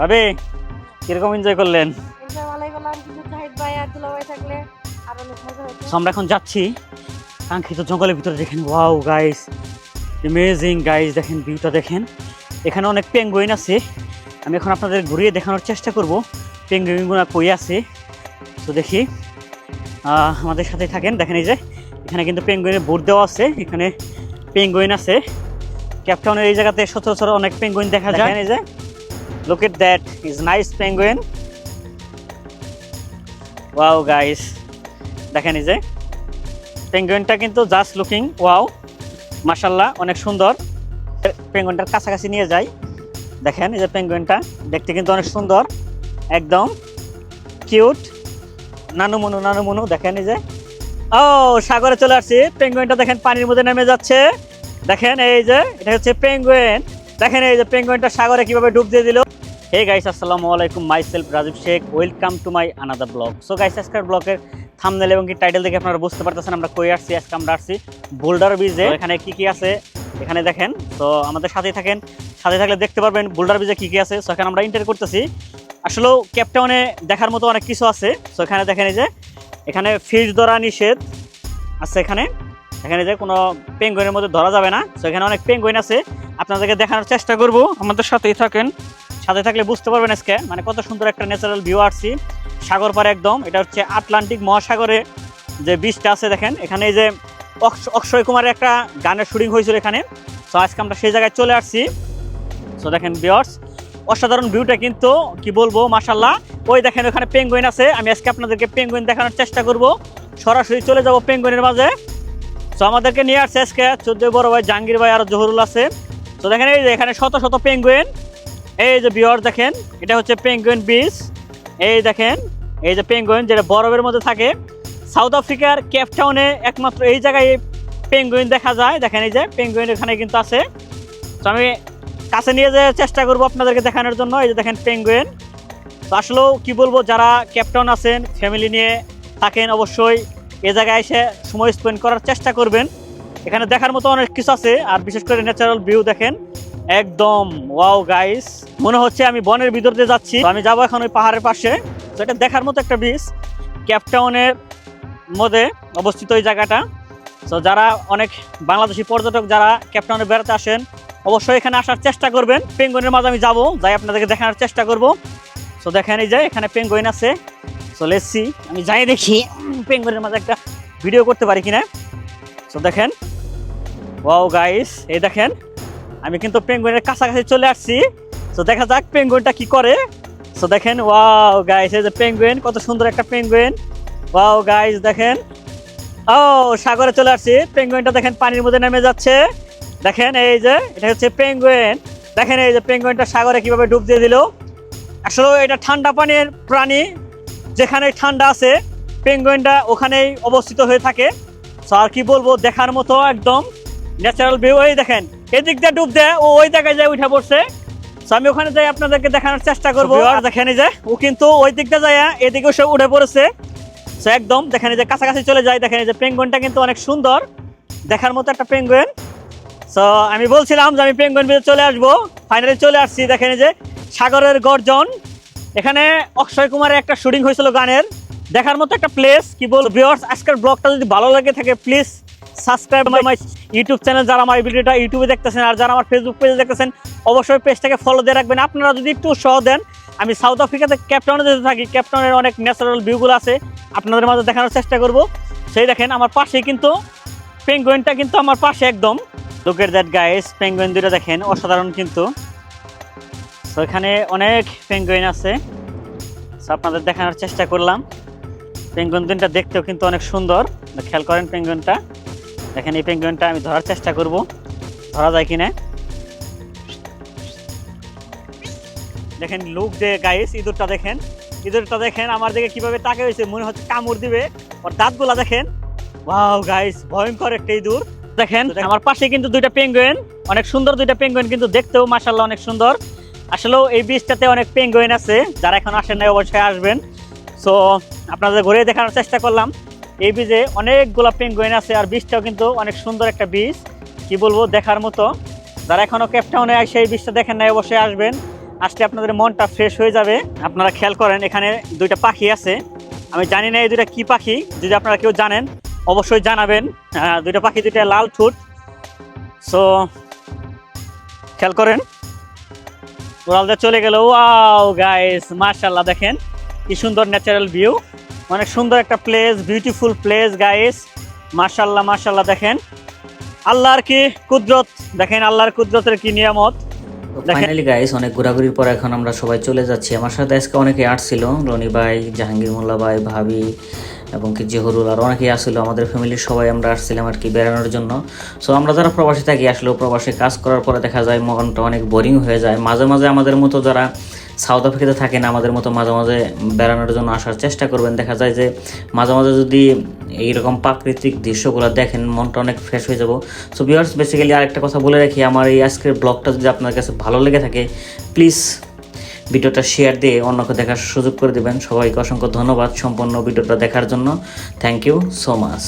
ভাবে কিরকম এনজয় করলেন? এনজয় ভালোই করলাম, কিন্তু জাহিদ ভাই আর দুলা ভাই থাকলে আরো অনেক মজা হতো। So, আমরা এখন যাচ্ছি কাঙ্ক্ষিত জঙ্গলের ভিতরে। দেখেন ওয়াও গাইস, অ্যামেজিং গাইস, দেখেন ভিউটা দেখেন। এখানে অনেক পেঙ্গুইন আছে। আমি এখন আপনাদের ঘুরিয়ে দেখানোর চেষ্টা করব পেঙ্গুইনগুলো কই আছে। তো দেখি, আমাদের সাথে থাকেন। দেখেন এই যে এখানে কিন্তু পেঙ্গুইনের বোর্ড দেওয়া আছে, এখানে পেঙ্গুইন আছে। ক্যাপটাউনের এই জায়গাতে সচরাচর অনেক পেঙ্গুইন দেখা যায়। এই যে look at that is nice penguin. Wow guys, দেখেন এই যে পেঙ্গুইনটা কিন্তু জাস্ট লুকিং ওয়াও, মাশাআল্লাহ অনেক সুন্দর। পেঙ্গুইনটার কাছাকাছি নিয়ে যাই। দেখেন এই যে পেঙ্গুইনটা দেখতে কিন্তু অনেক সুন্দর, একদম কিউট, নানুমুনু। দেখেন এই যে ও সাগরে চলে আসছি। পেঙ্গুইনটা দেখেন পানির মধ্যে নেমে যাচ্ছে। দেখেন এই যে এটা হচ্ছে পেঙ্গুইন। দেখেন এই যে পেঙ্গুইনটা সাগরে কিভাবে ডুব দিয়ে দিল। হে গাইস, আসসালামু আলাইকুম, myself Rajib Sheikh, welcome to my another blog. So guys, আজকের ব্লগের থাম্বনেল এবং কি টাইটেল দেখে আপনারা বুঝতে পারতেছেন আমরা কই আসছি। আজকে আমরা আসছি বোল্ডার বিচে। এখানে কি কি আছে এখানে দেখেন। তো আমাদের সাথেই থাকেন, সাথে থাকলে দেখতে পারবেন বোল্ডার বিচে কি কি আছে। সো এখানে আমরা এন্টার করতেছি। আসলেও ক্যাপটাউনে দেখার মতো অনেক কিছু আছে। সো এখানে দেখেন এই যে এখানে ফিশ ধরা নিষেধ আছে। এখানে এখানে যে কোনো পেঙ্গুইনের মধ্যে ধরা যাবে না। তো এখানে অনেক পেঙ্গুইন আছে, আপনাদেরকে দেখানোর চেষ্টা করব। আমাদের সাথেই থাকেন, সাথে থাকলে বুঝতে পারবেন আজকে মানে কত সুন্দর একটা ন্যাচারাল ভিউ আসছি সাগর পাড়ে একদম। এটা হচ্ছে আটলান্টিক মহাসাগরে যে বীজটা আছে। দেখেন এখানে এই যে অক্ষয় কুমারের একটা গানের শুটিং হয়েছিল এখানে। তো আজকে আমরা সেই জায়গায় চলে আসছি। তো দেখেন ভিউয়ার্স, অসাধারণ ভিউটা কিন্তু কি বলবো, মাশাআল্লাহ। ওই দেখেন ওখানে পেঙ্গুইন আছে। আমি আজকে আপনাদেরকে পেঙ্গুইন দেখানোর চেষ্টা করব। সরাসরি চলে যাব পেঙ্গুইনের মাঝে। তো আমাদেরকে নিয়ে আসছে আজকে 14 বড় ভাই জাহাঙ্গীর ভাই আর জহুরুল আছে। তো দেখেন এই যে এখানে শত শত পেঙ্গুইন। এই যে ভিউয়ার্স দেখেন এটা হচ্ছে পেঙ্গুইন বিচ। এই দেখেন এই যে পেঙ্গুইন যেটা বরফের মধ্যে থাকে। সাউথ আফ্রিকার কেপটাউনে একমাত্র এই জায়গায় পেঙ্গুইন দেখা যায়। দেখেন এই যে পেঙ্গুইন এখানে কিন্তু আছে। তো আমি কাছে নিয়ে যেয়ে চেষ্টা করব আপনাদেরকে দেখানোর জন্য। এই যে দেখেন পেঙ্গুইন। তো আসলেও কি বলবো, যারা কেপটাউন আছেন ফ্যামিলি নিয়ে থাকেন অবশ্যই এ জায়গায় এসে সময় স্পেন্ড করার চেষ্টা করবেন। এখানে দেখার মতো অনেক কিছু আছে, আর বিশেষ করে ন্যাচারাল ভিউ দেখেন একদম ওয়াও গাইস। মনে হচ্ছে আমি বনের ভিতর দিয়ে যাচ্ছি। তো আমি যাবো এখন ওই পাহাড়ের পাশে। তো এটা দেখার মতো একটা বিচ, কেপটাউনের মধ্যে অবস্থিত এই জায়গাটা। তো যারা অনেক বাংলাদেশি পর্যটক যারা কেপটাউনে বেড়াতে আসেন অবশ্যই এখানে আসার চেষ্টা করবেন। পেঙ্গুইনের মাঝে আমি যাবো, যাই আপনাদেরকে দেখানোর চেষ্টা করব। তো দেখেন এই যে এখানে পেঙ্গুইন আছে। তো লেটস সি, আমি যাই দেখি পেঙ্গুইনের মাঝে একটা ভিডিও করতে পারি কিনা। তো দেখেন ওয়াও গাইস, এই দেখেন আমি কিন্তু পেঙ্গুইনের কাছাকাছি চলে আসছি। তো দেখা যাক পেঙ্গুইনটা কি করে। তো দেখেন ওয়াও গাইস, এই যে পেঙ্গুইন, কত সুন্দর একটা পেঙ্গুইন। ওয়াও গাইস দেখেন, ও সাগরে চলে আসছি। পেঙ্গুইনটা দেখেন পানির মধ্যে নেমে যাচ্ছে। দেখেন এই যে এটা হচ্ছে পেঙ্গুইন। দেখেন এই যে পেঙ্গুইনটা সাগরে কিভাবে ডুব দিয়ে দিল। আসলে এটা ঠান্ডা পানির প্রাণী, যেখানে ঠান্ডা আছে পেঙ্গুইনটা ওখানেই অবস্থিত হয়ে থাকে। তো আর কি বলবো, দেখার মতো একদম ন্যাচারাল ভিউ। এই দেখেন এদিক দিয়ে ডুব দেয়, ও ওই জায়গায় যায় উঠে পড়ছে। তো আমি ওখানে যাই আপনাদেরকে দেখানোর চেষ্টা করবো। আর দেখেন এই যে ও কিন্তু ওই দিকটা যায়, এদিকে সে উঠে পড়েছে। তো একদম দেখেন এই যে কাছাকাছি চলে যায়। দেখেন এই যে পেঙ্গুইনটা কিন্তু অনেক সুন্দর, দেখার মতো একটা পেঙ্গুইন। তো আমি বলছিলাম যে আমি পেঙ্গুইন ভিতরে চলে আসবো, ফাইনালি চলে আসছি। দেখেন এই যে সাগরের গর্জন। এখানে অক্ষয় কুমারের একটা শুটিং হয়েছিল গানের, দেখার মতো একটা প্লেস। কি বলবো ভিউয়ার্স, আজকের ব্লগটা যদি ভালো লাগে থাকে please subscribe my YouTube channel. যারা আমার ভিডিওটা ইউটিউবে দেখতেছেন আর যারা আমার ফেসবুক পেজে দেখতেছেন অবশ্যই পেজটাকে ফলো দিয়ে রাখবেন। আপনারা যদি একটু উৎসাহ দেন, আমি সাউথ আফ্রিকাতে কেপটাউনে যেতে থাকি, কেপটাউনের অনেক ন্যাচারাল ভিউগুলো আছে আপনাদের মাঝে দেখানোর চেষ্টা করব। সেই দেখেন আমার পাশে কিন্তু পেঙ্গুইনটা কিন্তু আমার পাশে একদম। Look at that guys, penguin দুটো দেখেন অসাধারণ কিন্তু। তো এখানে অনেক পেঙ্গুইন আছে, আপনাদের দেখানোর চেষ্টা করলাম। পেঙ্গুইন দুটা দেখতেও কিন্তু অনেক সুন্দর, খেয়াল করেন পেঙ্গুইনটা। দেখেন এই পেঙ্গুইনটা আমি ধরার চেষ্টা করব, ধরা যায় কিনা। দেখেন লুক দে গাইস, ইঁদুরটা দেখেন, ইঁদুরটা দেখেন আমার দিকে কিভাবে তাকে হয়েছে, মনে হচ্ছে কামড় দিবে। ওর দাঁতগুলা দেখেন, ওয়াও গাইস ভয়ঙ্কর একটা ইঁদুর। দেখেন আমার পাশে কিন্তু দুইটা পেঙ্গুইন, অনেক সুন্দর দুইটা পেঙ্গুইন কিন্তু দেখতেও মাশাআল্লাহ অনেক সুন্দর। আসলেও এই বীজটাতে অনেক পেঙ্গুইন আছে, যারা এখন আসেন নাই অবশ্যই আসবেন। সো আপনাদের ঘুরে দেখানোর চেষ্টা করলাম। এই বীজে অনেকগুলা পেঙ্গুইন আছে, আর বীজটাও কিন্তু অনেক সুন্দর একটা বীজ, কি বলবো দেখার মতো। যারা এখনো কেপটাউনে আসে এই বীজটা দেখেন নাই অবশ্যই আসবেন। আসলে আপনাদের মনটা ফ্রেশ হয়ে যাবে। আপনারা খেয়াল করেন এখানে দুইটা পাখি আছে, আমি জানি না এই দুইটা কি পাখি, যদি আপনারা কেউ জানেন অবশ্যই জানাবেন। দুইটা পাখি, দুইটা লাল ঠোঁট। সো খেয়াল করেন, উড়ালটা চলে গেল। ওয়াও গাইস, মাশাআল্লাহ, দেখেন কি সুন্দর ন্যাচারাল ভিউ, অনেক সুন্দর একটা প্লেস, বিউটিফুল প্লেস গাইস। মাশাআল্লাহ মাশাআল্লাহ, দেখেন আল্লাহর কি কুদরত, দেখেন আল্লাহর কুদরতের কি নিয়ামত। ফাইনালি গাইস, অনেক ঘোরাঘুরির পর এখন আমরা সবাই চলে যাচ্ছি। আমার সাথে আজকে অনেকে আসছিল, রনি ভাই, জাহাঙ্গীর মোল্লা ভাই, ভাবি এবং কি জহুরুল, আর অনেকেই আসছিল। আমাদের ফ্যামিলির সবাই আমরা আসছিলাম আর কি বেড়ানোর জন্য। সো আমরা যারা প্রবাসী থাকি, আসলে প্রবাসে কাজ করার পরে দেখা যায় মনটা অনেক বোরিং হয়ে যায়। মাঝে মাঝে আমাদের মতো যারা সাউথ আফ্রিকাতে থাকেন, আমাদের মতো মাঝে মাঝে বেড়ানোর জন্য আসার চেষ্টা করবেন। দেখা যায় যে মাঝে মাঝে যদি এইরকম প্রাকৃতিক দৃশ্যগুলো দেখেন, মনটা অনেক ফ্রেশ হয়ে যাব। সো ভিউয়ার্স, বেসিক্যালি আরেকটা কথা বলে রাখি, আমার এই আজকের ব্লগটা যদি আপনার কাছে ভালো লেগে থাকে, প্লিজ ভিডিওটা শেয়ার দিয়ে অন্যকে দেখার সুযোগ করে দেবেন। সবাইকে অসংখ্য ধন্যবাদ সম্পূর্ণ ভিডিওটা দেখার জন্য। Thank you so much.